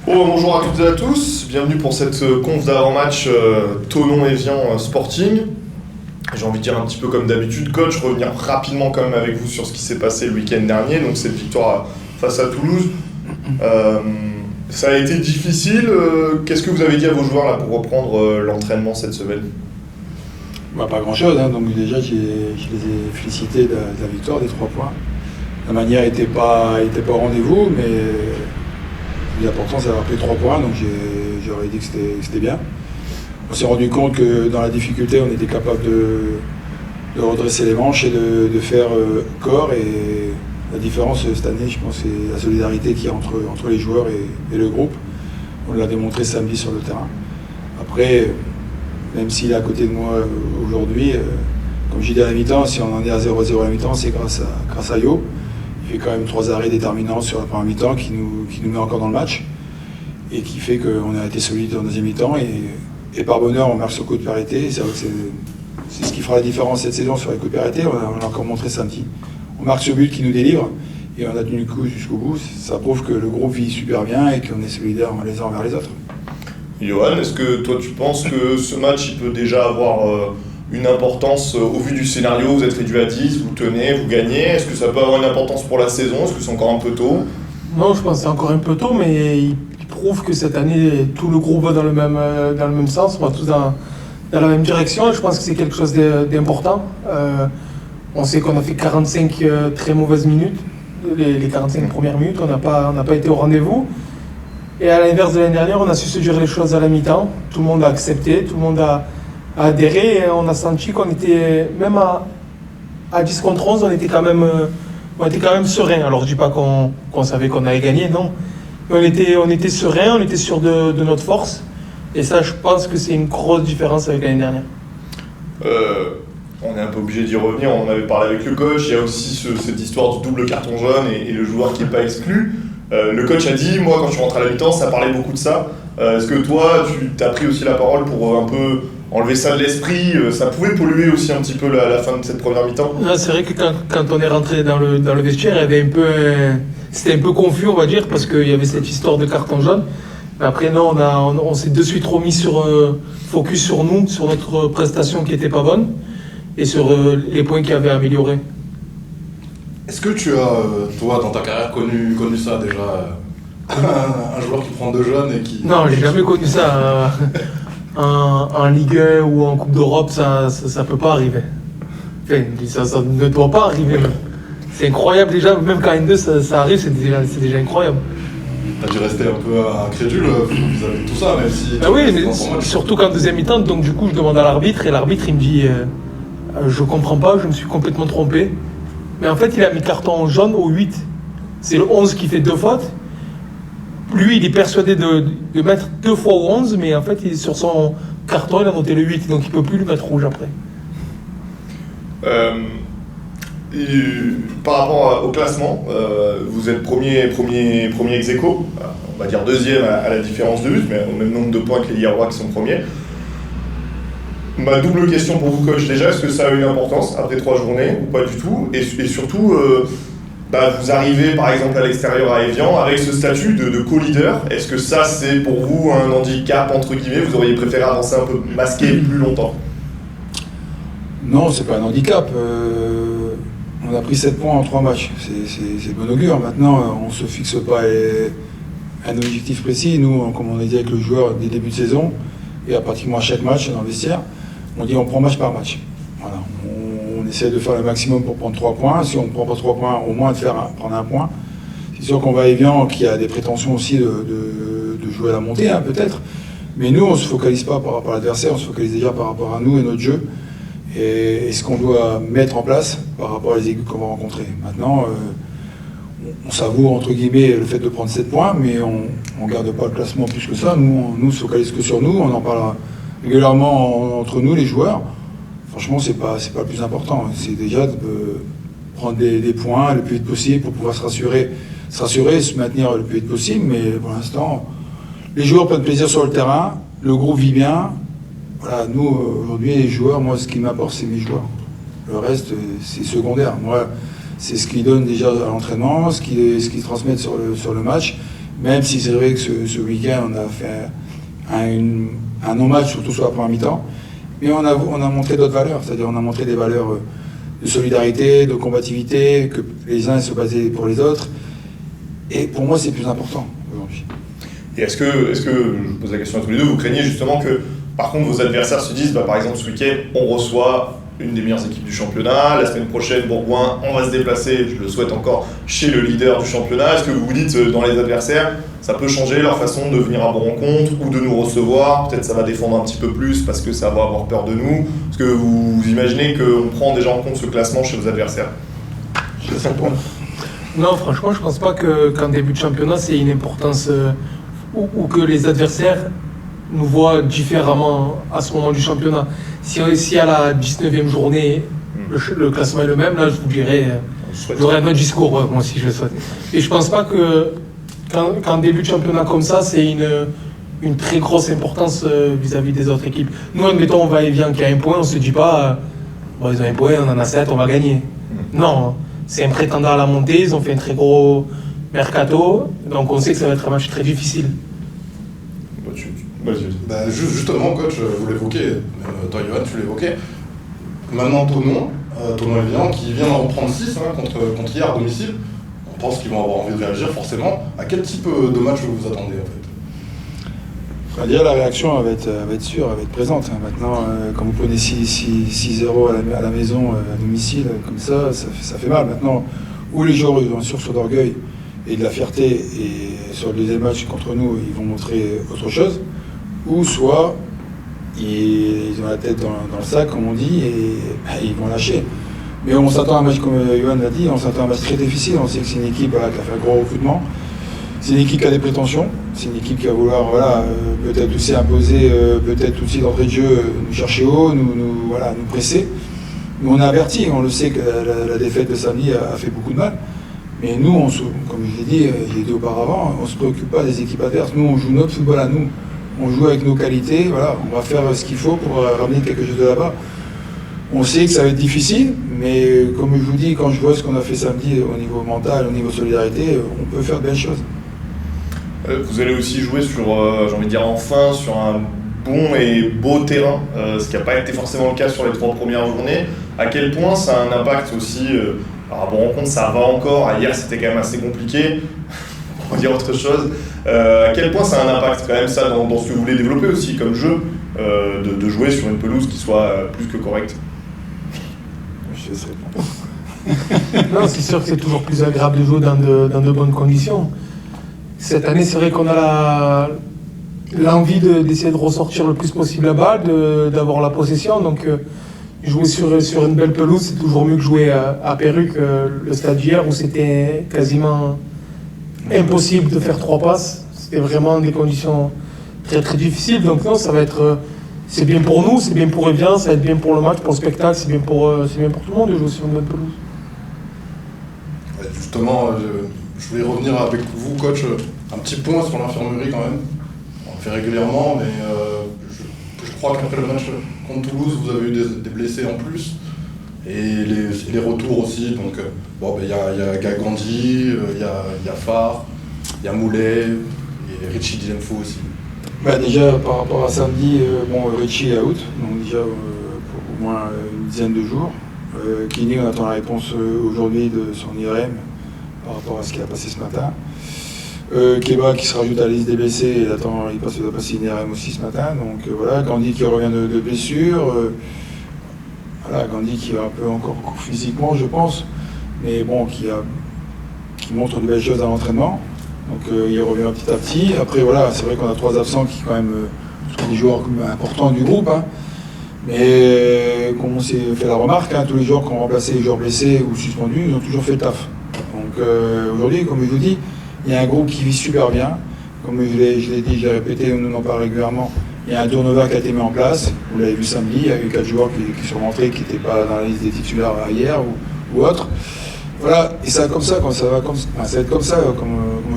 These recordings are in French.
Oh, bonjour à toutes et à tous, bienvenue pour cette conf d'avant-match Thonon-Evian Sporting. J'ai envie de dire un petit peu comme d'habitude, coach, revenir rapidement quand même avec vous sur ce qui s'est passé le week-end dernier, donc cette victoire face à Toulouse. Ça a été difficile, qu'est-ce que vous avez dit à vos joueurs là, pour reprendre l'entraînement cette semaine? Pas grand-chose, donc déjà je les ai félicités de la victoire, des 3 points. La manière n'était pas au rendez-vous, mais l'important c'est d'avoir pris 3 points, donc j'aurais dit que c'était bien. On s'est rendu compte que dans la difficulté, on était capable de redresser les manches et de faire corps. Et la différence cette année, je pense, c'est la solidarité qu'il y a entre les joueurs et le groupe. On l'a démontré samedi sur le terrain. Après, même s'il est à côté de moi aujourd'hui, comme j'ai dit à la mi-temps, si on en est à 0-0 à la mi-temps, c'est grâce à Yo. Il fait quand même 3 arrêts déterminants sur la première mi-temps qui nous met encore dans le match et qui fait qu'on a été solide en deuxième mi-temps. Et par bonheur, on marque sur coup de pénalité. C'est vrai que c'est ce qui fera la différence cette saison sur les coups de pénalité. On l'a encore montré samedi. On marque ce but qui nous délivre et on a tenu le coup jusqu'au bout. Ça prouve que le groupe vit super bien et qu'on est solidaires les uns envers les autres. Johan, est-ce que toi tu penses que ce match il peut déjà avoir une importance au vu du scénario? Vous êtes réduit à 10, vous tenez, vous gagnez. Est-ce que ça peut avoir une importance pour la saison? Est-ce que c'est encore un peu tôt? Non, je pense que c'est encore un peu tôt, mais il prouve que cette année, tout le groupe va dans le même sens, on va tous dans la même direction, et je pense que c'est quelque chose d'important. On sait qu'on a fait 45 très mauvaises minutes, les 45 premières minutes, on n'a pas été au rendez-vous. Et à l'inverse de l'année dernière, on a su se dire les choses à la mi-temps, tout le monde a accepté, tout le monde a adhéré, et on a senti qu'on était, même à 10 contre 11, on était quand même serein. Alors je dis pas qu'on savait qu'on allait gagner, non. Mais on était serein, on était sûr de notre force. Et ça, je pense que c'est une grosse différence avec l'année dernière. On est un peu obligé d'y revenir, on en avait parlé avec le coach. Il y a aussi cette histoire du double carton jaune et le joueur qui n'est pas exclu. Le coach a dit, moi quand je suis rentré à la mi-temps, ça parlait beaucoup de ça. Est-ce que toi, tu as pris aussi la parole pour un peu enlever ça de l'esprit? Ça pouvait polluer aussi un petit peu la fin de cette première mi-temps? C'est vrai que quand on est rentré dans le vestiaire, il y avait c'était un peu confus, on va dire, parce qu'il y avait cette histoire de carton jaune. Mais après, non, on s'est de suite remis focus sur nous, sur notre prestation qui n'était pas bonne et sur les points qui avaient amélioré. Est-ce que tu as, toi, dans ta carrière, connu ça déjà? Un joueur qui prend 2 jaunes et qui... Non, j'ai jamais connu ça. En Ligue 1 ou en Coupe d'Europe, ça peut pas arriver. Enfin, ça ne doit pas arriver même. C'est incroyable déjà, même quand N2 ça arrive, c'est déjà incroyable. T'as dû rester un peu incrédule vis-à-vis de tout ça, même si... Oui, mais surtout qu'en deuxième mi-temps, donc du coup je demande à l'arbitre, et l'arbitre il me dit je comprends pas, je me suis complètement trompé. Mais en fait il a mis carton jaune au 8. C'est le 11 qui fait 2 fautes. Lui il est persuadé de mettre 2 fois au 11, mais en fait sur son carton il a noté le 8, donc il peut plus lui mettre rouge après. Par rapport au classement, vous êtes premier ex-aequo, on va dire deuxième à la différence de but, mais au même nombre de points que les Liérois qui sont premiers. Ma double question pour vous, coach, déjà, est-ce que ça a une importance après 3 journées ou pas du tout? Et surtout, vous arrivez par exemple à l'extérieur à Evian avec ce statut de co-leader. Est-ce que ça, c'est pour vous un handicap, entre guillemets? Vous auriez préféré avancer un peu masqué plus longtemps? Non, c'est pas un handicap. On a pris 7 points en 3 matchs. C'est de bon augure. Maintenant, on ne se fixe pas un objectif précis. Nous, comme on a dit avec le joueur dès le début de saison, et pratiquement à chaque match dans le vestiaire, on dit on prend match par match. Voilà. On essaie de faire le maximum pour prendre 3 points. Si on ne prend pas 3 points, au moins prendre 1 point. C'est sûr qu'on va à Evian, qui a des prétentions aussi de jouer à la montée, peut-être. Mais nous, on ne se focalise pas par rapport à l'adversaire, on se focalise déjà par rapport à nous et notre jeu. Et ce qu'on doit mettre en place par rapport aux équipes qu'on va rencontrer. Maintenant, on savoure entre guillemets le fait de prendre 7 points, mais on ne garde pas le classement plus que ça. Nous, on se focalise que sur nous, on en parle régulièrement entre nous, les joueurs. Franchement, c'est pas le plus important. C'est déjà de prendre des points le plus vite possible pour pouvoir se rassurer, se maintenir le plus vite possible. Mais pour l'instant, les joueurs prennent plaisir sur le terrain, le groupe vit bien. Voilà, nous, aujourd'hui, les joueurs, moi, ce qui m'apporte, c'est mes joueurs. Le reste, c'est secondaire. Moi, c'est ce qu'ils donnent déjà à l'entraînement, ce qu'ils transmettent sur le match. Même si c'est vrai que ce week-end, on a fait un non-match, surtout sur la première mi-temps. Mais on a montré d'autres valeurs, c'est-à-dire on a montré des valeurs de solidarité, de combativité, que les uns se basaient pour les autres. Et pour moi, c'est plus important aujourd'hui. Et est-ce que, je vous pose la question à tous les deux, vous craignez justement que, par contre, vos adversaires se disent, par exemple, ce week-end, on reçoit une des meilleures équipes du championnat, la semaine prochaine, Bourgoin, on va se déplacer, je le souhaite encore, chez le leader du championnat. Est-ce que vous vous dites, dans les adversaires, ça peut changer leur façon de venir à vos rencontres ou de nous recevoir? Peut-être ça va défendre un petit peu plus parce que ça va avoir peur de nous. Est-ce que vous imaginez qu'on prend déjà en compte ce classement chez vos adversaires? Je sais pas. Non, franchement, je pense pas qu'en début de championnat, c'est une importance ou que les adversaires nous voient différemment à ce moment du championnat. Si à la 19e journée, le classement est le même, là, je vous dirais, j'aurais un autre discours, moi aussi, je le souhaite. Et je pense pas qu'en début de championnat comme ça, c'est une très grosse importance vis-à-vis des autres équipes. Nous, admettons, on va et vient qu'il y a un point, on se dit pas, bon, ils ont un point, on en a 7, on va gagner. Non, c'est un prétendant à la montée, ils ont fait un très gros mercato, donc on sait que ça va être un match très difficile. Justement, coach, vous l'évoquez, toi, Johan, tu l'évoquais. Maintenant, Thonon Evian, qui vient d'en prendre 6 contre hier à domicile. On pense qu'ils vont avoir envie de réagir, forcément. À quel type de match vous attendez, en fait? Déjà, la réaction elle va être sûre, elle va être présente. Maintenant, quand vous prenez 6-0 à la maison, à domicile, comme ça fait mal. Maintenant, où les joueurs ont un sursaut d'orgueil et de la fierté, et sur le deuxième match contre nous, ils vont montrer autre chose, ou soit ils ont la tête dans le sac, comme on dit, et ils vont lâcher. Mais on s'attend à un match, comme Johan l'a dit, on s'attend à un match très difficile. On sait que c'est une équipe qui a fait un gros recrutement. C'est une équipe qui a des prétentions. C'est une équipe qui va vouloir peut-être aussi imposer, peut-être aussi d'entrée de jeu, nous chercher haut, nous presser. Mais on est averti, on le sait que la défaite de samedi a fait beaucoup de mal. Mais nous, comme je l'ai dit, j'ai dit auparavant, on ne se préoccupe pas des équipes adverses. Nous, on joue notre football à nous. On joue avec nos qualités, voilà, on va faire ce qu'il faut pour ramener quelque chose de là-bas. On sait que ça va être difficile, mais comme je vous dis, quand je vois ce qu'on a fait samedi au niveau mental, au niveau solidarité, on peut faire de belles choses. Vous allez aussi jouer sur, j'ai envie de dire enfin, sur un bon et beau terrain, ce qui n'a pas été forcément le cas sur les 30 premières journées. À quel point ça a un impact aussi, par rapport au compte, ça va encore, hier c'était quand même assez compliqué, pour dire autre chose. À quel point ça a un impact quand même ça dans ce que vous voulez développer aussi comme jeu, de jouer sur une pelouse qui soit plus que correcte? Je sais pas. Non, c'est sûr que c'est toujours plus agréable de jouer dans de bonnes conditions. Cette année, c'est vrai qu'on a l'envie d'essayer de ressortir le plus possible la balle, d'avoir la possession. Donc, jouer sur une belle pelouse, c'est toujours mieux que jouer à Perruque, le stade d'hier, où c'était quasiment impossible de faire 3 passes. C'était vraiment des conditions très très difficiles. Donc non, ça va être, c'est bien pour nous, c'est bien pour Evian, ça va être bien pour le match, pour le spectacle, c'est bien pour tout le monde de jouer sur une bonne pelouse. Justement, je voulais revenir avec vous, coach, un petit point sur l'infirmerie quand même. On le fait régulièrement, mais je crois qu'après le match contre Toulouse, vous avez eu des blessés en plus. Et les retours aussi, donc il y a Gagandi, il y a Farr, il y a Moulet, et Richie Dilenfo aussi. Déjà par rapport à samedi, Richie est out, donc déjà pour au moins une dizaine de jours. Kini, on attend la réponse aujourd'hui de son IRM par rapport à ce qui a passé ce matin. Keba qui se rajoute à la liste des blessés, il doit passer une IRM aussi ce matin. Donc voilà, Gandhi qui revient de blessure. Voilà, Gandhi qui va un peu encore physiquement, je pense, mais bon, qui montre de belles choses à l'entraînement. Donc il revient petit à petit. Après voilà, c'est vrai qu'on a 3 absents qui quand même sont des joueurs importants du groupe. Hein. Mais comme on s'est fait la remarque, tous les joueurs qui ont remplacé les joueurs blessés ou suspendus, ils ont toujours fait le taf. Donc aujourd'hui, comme je vous dis, il y a un groupe qui vit super bien. Comme je l'ai dit, je l'ai répété, on en parle régulièrement. Il y a un turnover qui a été mis en place. Vous l'avez vu samedi, il y a eu 4 joueurs qui sont rentrés, qui n'étaient pas dans la liste des titulaires hier ou autre. Voilà, et ça va être comme ça, comme je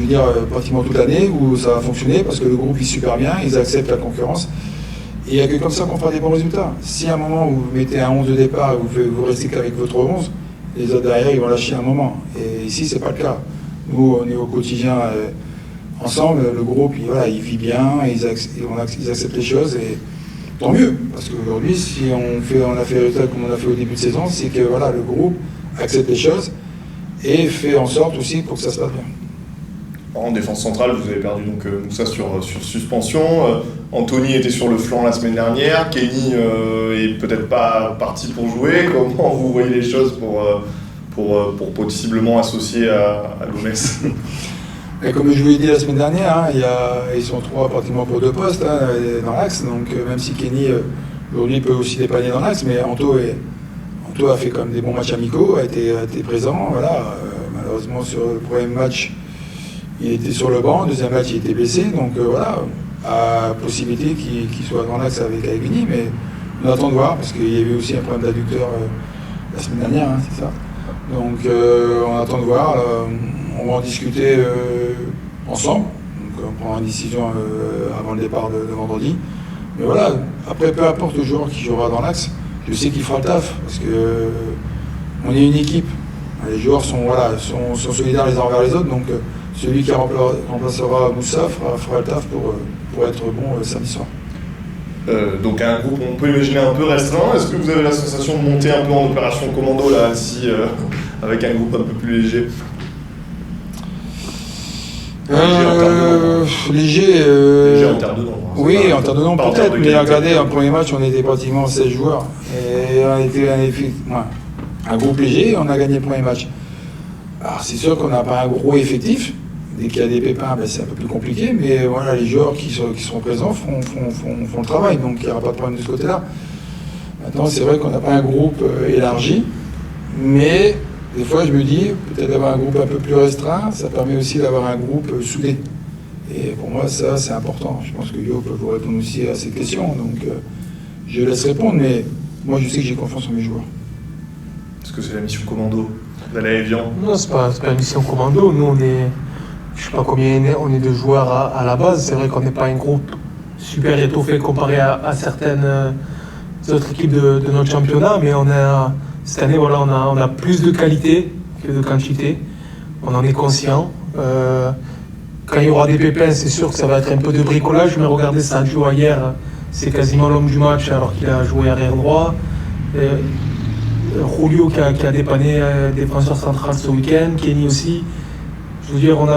veux dire, pratiquement toute l'année, où ça va fonctionner parce que le groupe vit super bien, ils acceptent la concurrence. Et il n'y a que comme ça qu'on fera des bons résultats. Si à un moment où vous mettez un 11 de départ et vous restez qu'avec votre 11, les autres derrière ils vont lâcher un moment. Et ici, c'est pas le cas. Nous, on est au quotidien ensemble, le groupe, il vit bien, ils acceptent les choses et tant mieux. Parce qu'aujourd'hui, si on a fait le résultat comme on a fait au début de saison, c'est que le groupe accepte les choses et fait en sorte aussi pour que ça se passe bien. En défense centrale, vous avez perdu donc Moussa sur suspension. Anthony était sur le flanc la semaine dernière. Kenny est peut-être pas parti pour jouer. Comment vous voyez les choses pour possiblement associer à l'OMS? Et comme je vous l'ai dit la semaine dernière, ils sont 3 pratiquement pour 2 postes dans l'axe. Donc même si Kenny aujourd'hui peut aussi dépanner dans l'axe, mais Anto a fait quand même des bons matchs amicaux, a été présent. Malheureusement sur le premier match, il était sur le banc, le deuxième match il était blessé, donc à possibilité qu'il soit dans l'axe avec Vinny, mais on attend de voir, parce qu'il y avait aussi un problème d'adducteur la semaine dernière, c'est ça. Donc on attend de voir, on va en discuter ensemble, donc on prendra une décision avant le départ de vendredi. Mais après peu importe le joueur qui jouera dans l'axe, je sais qu'il fera le taf, parce que on est une équipe, les joueurs sont solidaires les uns envers les autres, donc celui qui remplacera Moussa fera le taf pour être bon samedi soir. Donc un groupe, on peut imaginer un peu restreint. Est-ce que vous avez la sensation de monter un peu en opération commando là, Annecy, avec un groupe un peu plus léger? Léger en termes de nombre. Oui, en termes de nombre peut-être, mais regardez, en premier match, on était pratiquement 16 joueurs. Et on était un groupe léger, on a gagné le premier match. Alors c'est sûr qu'on n'a pas un gros effectif. Dès qu'il y a des pépins, c'est un peu plus compliqué, mais les joueurs qui seront présents font le travail, donc il n'y aura pas de problème de ce côté-là. Maintenant, c'est vrai qu'on n'a pas un groupe élargi, mais des fois je me dis, peut-être d'avoir un groupe un peu plus restreint, ça permet aussi d'avoir un groupe soudé. Et pour moi, ça, c'est important. Je pense que Yo peut vous répondre aussi à cette question, donc je laisse répondre, mais moi je sais que j'ai confiance en mes joueurs. Est-ce que c'est la mission commando d'aller à Evian? Non, c'est pas une mission commando. Nous, je sais pas combien on est de joueurs à la base. C'est vrai qu'on n'est pas un groupe super étoffé comparé à certaines autres équipes de notre championnat, mais cette année, on a plus de qualité que de quantité. On en est conscient. Quand il y aura des pépins, c'est sûr que ça va être un peu de bricolage, mais regardez Sadio hier, c'est quasiment l'homme du match alors qu'il a joué arrière droit. Julio qui a dépanné défenseur central ce week-end, Kenny aussi. Je veux dire, on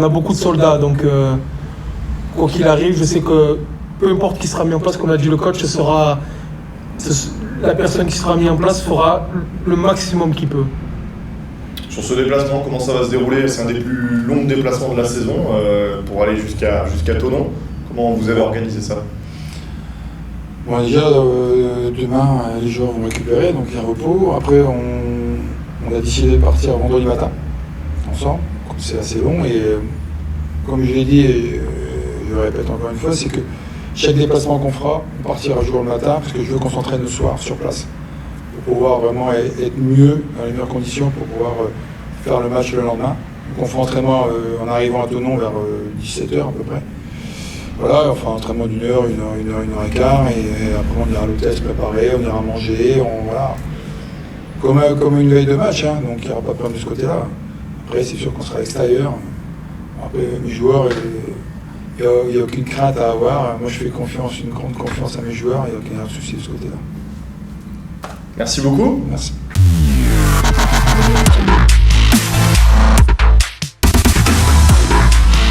a beaucoup de soldats, donc quoi qu'il arrive, je sais que peu importe qui sera mis en place, comme a dit le coach, la personne qui sera mise en place fera le maximum qu'il peut. Sur ce déplacement, comment ça va se dérouler? C'est un des plus longs déplacements de la saison pour aller jusqu'à Thonon. Comment vous avez organisé ça? Bon, déjà, demain, les joueurs vont récupérer, donc il y a un repos. Après, on a décidé de partir vendredi matin, ensemble. C'est assez long et comme je l'ai dit, et je le répète encore une fois, c'est que chaque déplacement qu'on fera, on partira jouer le matin parce que je veux qu'on s'entraîne le soir sur place pour pouvoir vraiment être mieux, dans les meilleures conditions pour pouvoir faire le match le lendemain. Donc on fera entraînement en arrivant à Thonon vers 17h à peu près. On fera un entraînement d'1 heure, 1 heure et quart, et après on ira à l'hôtel se préparer, on ira manger, comme une veille de match, donc il n'y aura pas de problème de ce côté-là. Après, c'est sûr qu'on sera à l'extérieur. Après, mes joueurs, il n'y a aucune crainte à avoir. Moi, je fais une grande confiance à mes joueurs, il n'y a aucun souci de ce côté-là. Merci beaucoup. Merci.